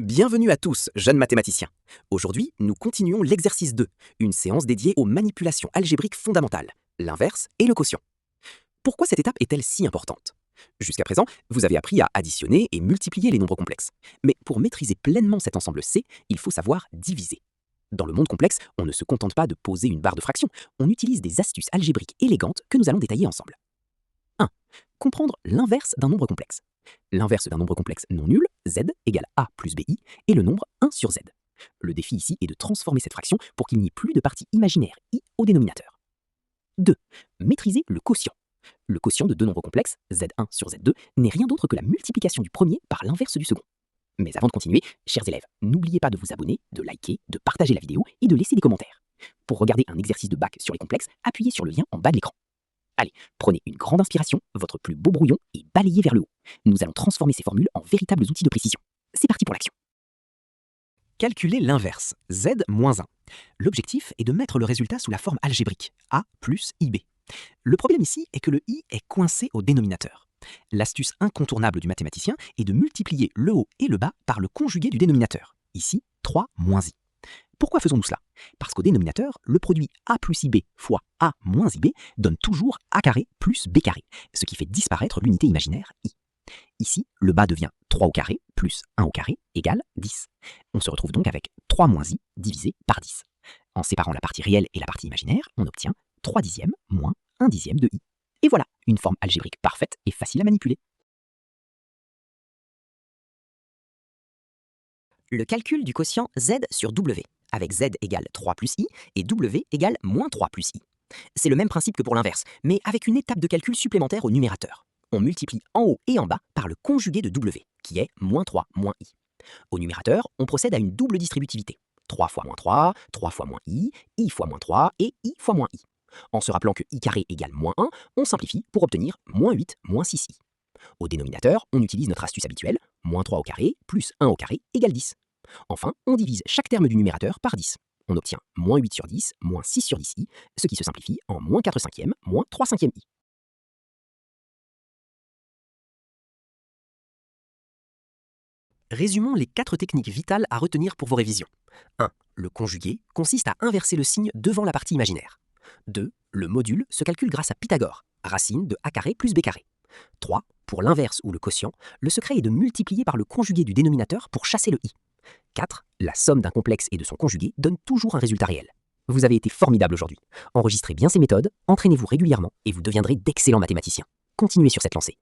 Bienvenue à tous, jeunes mathématiciens. Aujourd'hui, nous continuons l'exercice 2, une séance dédiée aux manipulations algébriques fondamentales, l'inverse et le quotient. Pourquoi cette étape est-elle si importante? Jusqu'à présent, vous avez appris à additionner et multiplier les nombres complexes. Mais pour maîtriser pleinement cet ensemble C, il faut savoir diviser. Dans le monde complexe, on ne se contente pas de poser une barre de fractions, on utilise des astuces algébriques élégantes que nous allons détailler ensemble. 1. Comprendre l'inverse d'un nombre complexe. L'inverse d'un nombre complexe non nul, z égale a plus bi, est le nombre 1 sur z. Le défi ici est de transformer cette fraction pour qu'il n'y ait plus de partie imaginaire i au dénominateur. 2. Maîtriser le quotient. Le quotient de deux nombres complexes, z1 sur z2, n'est rien d'autre que la multiplication du premier par l'inverse du second. Mais avant de continuer, chers élèves, n'oubliez pas de vous abonner, de liker, de partager la vidéo et de laisser des commentaires. Pour regarder un exercice de bac sur les complexes, appuyez sur le lien en bas de l'écran. Allez, prenez une grande inspiration, votre plus beau brouillon, et balayez vers le haut. Nous allons transformer ces formules en véritables outils de précision. C'est parti pour l'action. Calculer l'inverse, z-1. L'objectif est de mettre le résultat sous la forme algébrique, a plus ib. Le problème ici est que le i est coincé au dénominateur. L'astuce incontournable du mathématicien est de multiplier le haut et le bas par le conjugué du dénominateur, ici 3 moins i. Pourquoi faisons-nous cela? Parce qu'au dénominateur, le produit a plus ib fois a moins ib donne toujours a carré plus b carré, ce qui fait disparaître l'unité imaginaire i. Ici, le bas devient 3 au carré plus 1 au carré égale 10. On se retrouve donc avec 3 moins i divisé par 10. En séparant la partie réelle et la partie imaginaire, on obtient 3 dixièmes moins 1 dixième de i. Et voilà, une forme algébrique parfaite et facile à manipuler. Le calcul du quotient z sur w, avec z égale 3 plus i et w égale moins 3 plus i. C'est le même principe que pour l'inverse, mais avec une étape de calcul supplémentaire au numérateur. On multiplie en haut et en bas par le conjugué de w, qui est moins 3 moins i. Au numérateur, on procède à une double distributivité. 3 fois moins 3 fois moins i fois moins 3 et i fois moins i. En se rappelant que i carré égale moins 1, on simplifie pour obtenir moins 8 moins 6i. Au dénominateur, on utilise notre astuce habituelle, moins 3 au carré plus 1 au carré égale 10. Enfin, on divise chaque terme du numérateur par 10. On obtient moins 8 sur 10 moins 6 sur 10i, ce qui se simplifie en moins 4 cinquièmes moins 3 cinquièmes i. Résumons les 4 techniques vitales à retenir pour vos révisions. 1. Le conjugué consiste à inverser le signe devant la partie imaginaire. 2. Le module se calcule grâce à Pythagore, racine de a carré plus b carré. 3. Pour l'inverse ou le quotient, le secret est de multiplier par le conjugué du dénominateur pour chasser le i. 4. La somme d'un complexe et de son conjugué donne toujours un résultat réel. Vous avez été formidable aujourd'hui. Enregistrez bien ces méthodes, entraînez-vous régulièrement et vous deviendrez d'excellents mathématiciens. Continuez sur cette lancée.